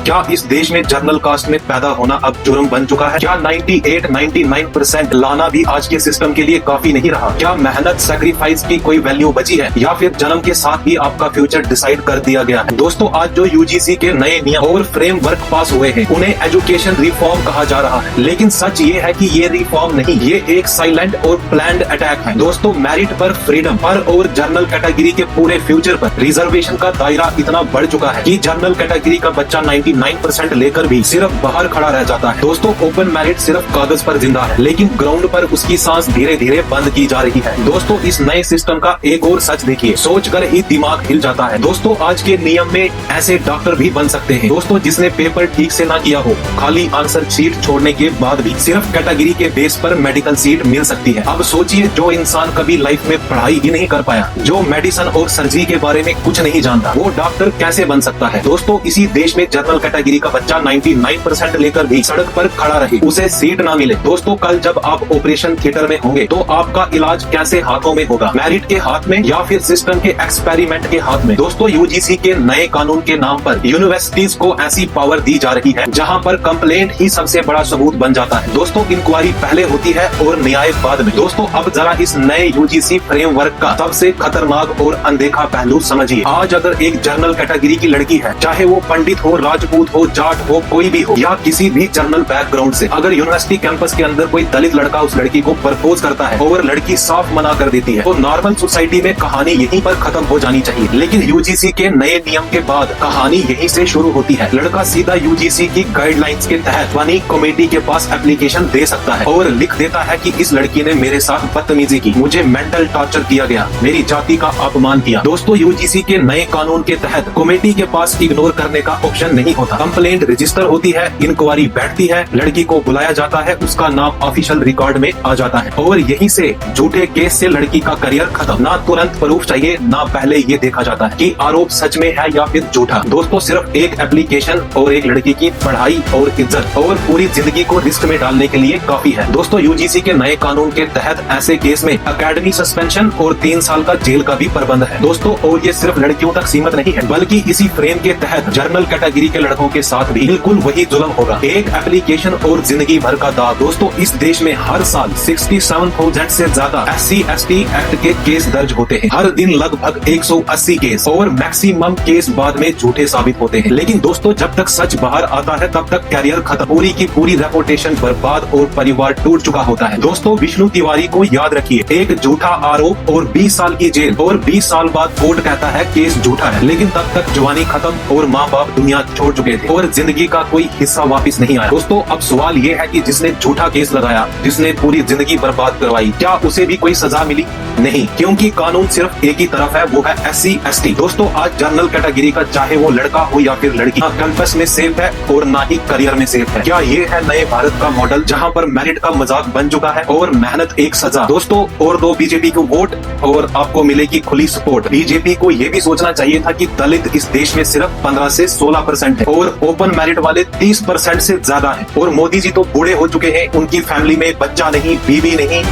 क्या इस देश में जनरल कास्ट में पैदा होना अब जुर्म बन चुका है? क्या 98-99% लाना भी आज के सिस्टम के लिए काफी नहीं रहा? क्या मेहनत सैक्रिफाइस की कोई वैल्यू बची है, या फिर जन्म के साथ ही आपका फ्यूचर डिसाइड कर दिया गया है? दोस्तों, आज जो यूजीसी के नए नियम और फ्रेमवर्क पास हुए हैं, उन्हें एजुकेशन रिफॉर्म कहा जा रहा है, लेकिन सच ये है कि ये रिफॉर्म नहीं, ये एक साइलेंट और प्लान्ड अटैक है। दोस्तों, मेरिट पर, फ्रीडम पर और जनरल कैटेगरी के पूरे फ्यूचर पर रिजर्वेशन का दायरा इतना बढ़ चुका है कि जनरल कैटेगरी का बच्चा 99% लेकर भी सिर्फ बाहर खड़ा रह जाता है। दोस्तों, ओपन मेरिट सिर्फ कागज पर जिंदा है, लेकिन ग्राउंड पर उसकी सांस धीरे धीरे बंद की जा रही है। दोस्तों, इस नए सिस्टम का एक और सच देखिए, सोचकर ही दिमाग हिल जाता है। दोस्तों, आज के नियम में ऐसे डॉक्टर भी बन सकते हैं दोस्तों जिसने पेपर ठीक से ना किया हो, खाली आंसर शीट छोड़ने के बाद भी सिर्फ कैटेगरी के बेस पर मेडिकल सीट मिल सकती है। अब सोचिए, जो इंसान कभी लाइफ में पढ़ाई ही नहीं कर पाया, जो मेडिसिन और सर्जरी के बारे में कुछ नहीं जानता, वो डॉक्टर कैसे बन सकता है? दोस्तों, इसी देश में जनरल कैटेगरी का बच्चा 99% लेकर भी सड़क पर खड़ा रहे, उसे सीट ना मिले। दोस्तों, कल जब आप ऑपरेशन थिएटर में होंगे तो आपका इलाज कैसे हाथों में होगा? मेरिट के हाथ में या फिर सिस्टम के एक्सपेरिमेंट के हाथ में? दोस्तों, यूजीसी के नए कानून के नाम पर यूनिवर्सिटीज को ऐसी पावर दी जा रही है जहां पर कंप्लेंट ही सबसे बड़ा सबूत बन जाता है। दोस्तों, इंक्वायरी पहले होती है और न्याय बाद में। दोस्तों, अब जरा इस नए यूजीसी फ्रेमवर्क का सबसे खतरनाक और अनदेखा पहलू समझिए। आज अगर एक जनरल कैटेगरी की लड़की है, चाहे वो पंडित हो, राजपूत हो, जाट हो, कोई भी हो, या किसी भी जनरल बैकग्राउंड से, अगर यूनिवर्सिटी कैंपस के अंदर कोई दलित लड़का उस लड़की को प्रपोज करता है और लड़की साफ मना कर देती है, तो नॉर्मल सोसाइटी में कहानी यहीं पर खत्म हो जानी चाहिए। लेकिन यूजीसी के नए नियम के बाद कहानी यहीं से शुरू होती है। लड़का सीधा यूजीसी की गाइडलाइंस के तहत वनी कमेटी के पास एप्लीकेशन दे सकता है और लिख देता है कि इस लड़की ने मेरे साथ बदतमीजी की, मुझे मेंटल टॉर्चर किया गया, मेरी जाति का अपमान किया। दोस्तों, यूजीसी के नए कानून के तहत कमेटी के पास इग्नोर करने का ऑप्शन नहीं होता। कंप्लेंट रजिस्टर होती है, इंक्वायरी बैठती है, लड़की को बुलाया जाता है, उसका नाम ऑफिशियल रिकॉर्ड में आ जाता है और यहीं से झूठे केस से लड़की का करियर खत्म। ना तुरंत प्रूफ चाहिए, ना पहले ये देखा जाता है कि आरोप सच में है या फिर झूठा। दोस्तों, सिर्फ एक एप्लीकेशन और एक लड़की की पढ़ाई और इज्जत और पूरी जिंदगी को रिस्क में डालने के लिए काफी है। दोस्तों, यूजीसी के नए कानून के तहत ऐसे केस में एकेडमी सस्पेंशन और 3 साल का जेल का भी प्रबंध है। दोस्तों, और ये सिर्फ लड़कियों तक सीमित नहीं है, बल्कि इसी फ्रेम के तहत जनरल कैटेगरी के लड़कों के साथ भी बिल्कुल वही जुल्म होगा। एक एप्लीकेशन और जिंदगी भर का दाग। दोस्तों, इस देश में हर साल 67,000 से ज्यादा SC/ST एक्ट के केस दर्ज होते हैं। हर दिन लगभग 180 केस और मैक्सिमम केस बाद में झूठे साबित होते हैं। लेकिन दोस्तों, जब तक सच बाहर आता है तब तक कैरियर खत्म, पूरी की पूरी रेपुटेशन बर्बाद और परिवार टूट चुका होता है। दोस्तों, विष्णु तिवारी को याद रखिए, एक झूठा आरोप और 20 साल की जेल और 20 साल बाद कोर्ट कहता है केस झूठा है, लेकिन तब तक जवानी खत्म और माँ बाप दुनिया छोड़ चुके थे और जिंदगी का कोई हिस्सा वापस नहीं आया। दोस्तों, अब सवाल ये है कि जिसने झूठा केस लगाया, जिसने पूरी जिंदगी बर्बाद करवाई, क्या उसे भी कोई सजा मिली? नहीं, क्योंकि कानून सिर्फ एक ही तरफ है, वो है SC/ST। दोस्तों, आज जनरल कैटेगरी का चाहे वो लड़का हो या फिर लड़की, ना कैंपस में सेफ है और ना ही करियर में सेफ है। क्या ये है नए भारत का मॉडल, जहाँ पर मेरिट का मजाक बन चुका है और मेहनत एक सजा? दोस्तों, और दो बीजेपी को वोट और आपको मिलेगी खुली सपोर्ट। बीजेपी को ये भी सोचना चाहिए था कि दलित इस देश में सिर्फ 15 से 16% है और ओपन मेरिट वाले 30% से ज्यादा है। और मोदी जी तो बूढ़े हो चुके हैं, उनकी फैमिली में बच्चा नहीं, बीवी नहीं,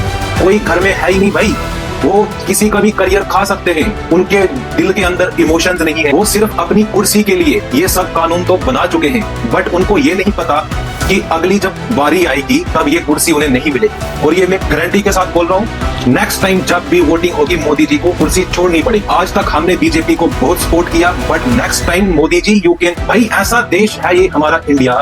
कोई घर में है ही नहीं भाई। वो किसी का भी करियर खा सकते हैं, उनके दिल के अंदर इमोशंस नहीं है, वो सिर्फ अपनी कुर्सी के लिए ये सब कानून तो बना चुके हैं, बट उनको ये नहीं पता कि अगली जब बारी आएगी तब ये कुर्सी उन्हें नहीं मिलेगी। और ये मैं गारंटी के साथ बोल रहा हूँ, नेक्स्ट टाइम जब भी वोटिंग होगी मोदी जी को कुर्सी छोड़नी पड़ेगी। आज तक हमने बीजेपी को बहुत सपोर्ट किया, but next time Modi ji you can. भाई, ऐसा देश है ये हमारा इंडिया,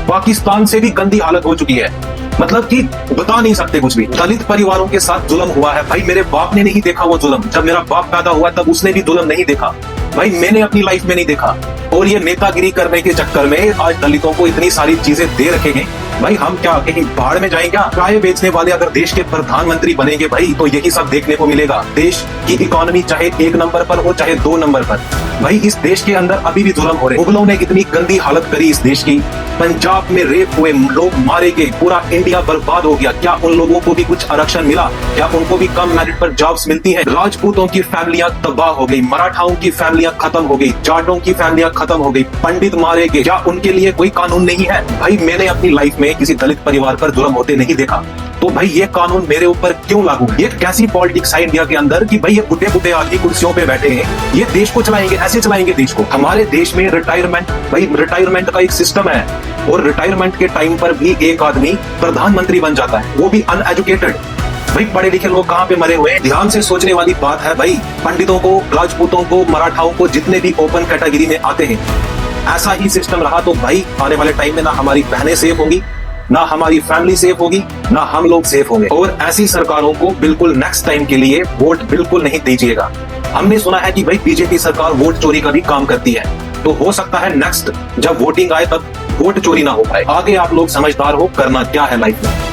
पाकिस्तान से भी गंदी हालत हो चुकी है, मतलब कि बता नहीं सकते कुछ भी। दलित परिवारों के साथ जुल्म हुआ है भाई, मेरे बाप ने नहीं देखा वो जुल्म। जब मेरा बाप पैदा हुआ तब उसने भी जुल्म नहीं देखा भाई, मैंने अपनी लाइफ में नहीं देखा। और ये नेतागिरी करने के चक्कर में आज दलितों को इतनी सारी चीजें दे रखे गए भाई, हम क्या कहीं बाढ़ में जाएंगे? चाय बेचने वाले अगर देश के प्रधानमंत्री बनेंगे भाई, तो यही सब देखने को मिलेगा। देश की इकोनॉमी चाहे 1 नंबर पर हो चाहे 2 नंबर पर, भाई इस देश के अंदर अभी भी जुल्म हो रहे। मुगलों ने इतनी गंदी हालत करी इस देश की, पंजाब में रेप हुए, लोग मारे गए, पूरा इंडिया बर्बाद हो गया। क्या उन लोगों को भी कुछ आरक्षण मिला? क्या उनको भी कम मेरिट पर जॉब्स मिलती हैं? राजपूतों की फैमिलियां तबाह हो गई, मराठाओं की फैमिलियां खत्म हो गई, जाटों की फैमिलियां खत्म हो गई, पंडित मारे गए। क्या उनके लिए कोई कानून नहीं है? भाई मैंने अपनी लाइफ में किसी दलित परिवार पर जुल्म होते नहीं देखा, तो भाई ये कानून मेरे ऊपर क्यों लागू है? ये कैसी पॉलिटिक्स है इंडिया के अंदर कि भाई ये बुढ़े बुढ़े आदमी कुर्सियों पे बैठे हैं, ये देश को चलाएंगे, ऐसे चलाएंगे देश को। हमारे देश में रिटायरमेंट, भाई रिटायरमेंट का एक सिस्टम है, और रिटायरमेंट के टाइम पर भी एक आदमी प्रधानमंत्री बन जाता है, वो भी अनएजुकेटेड। भाई पढ़े लिखे लोग कहाँ पे मरे हुए हैं? ध्यान से सोचने वाली बात है भाई। पंडितों को, राजपूतों को, मराठाओं को, जितने भी ओपन कैटेगरी में आते हैं, ऐसा ही सिस्टम रहा तो भाई आने वाले टाइम में ना हमारी बहनें सेफ होंगी, ना हमारी फैमिली सेफ होगी, ना हम लोग सेफ होंगे। और ऐसी सरकारों को बिल्कुल नेक्स्ट टाइम के लिए वोट बिल्कुल नहीं दीजिएगा। हमने सुना है कि भाई बीजेपी सरकार वोट चोरी का भी काम करती है, तो हो सकता है नेक्स्ट जब वोटिंग आए तब वोट चोरी ना हो पाए। आगे आप लोग समझदार हो, करना क्या है लाइफ में।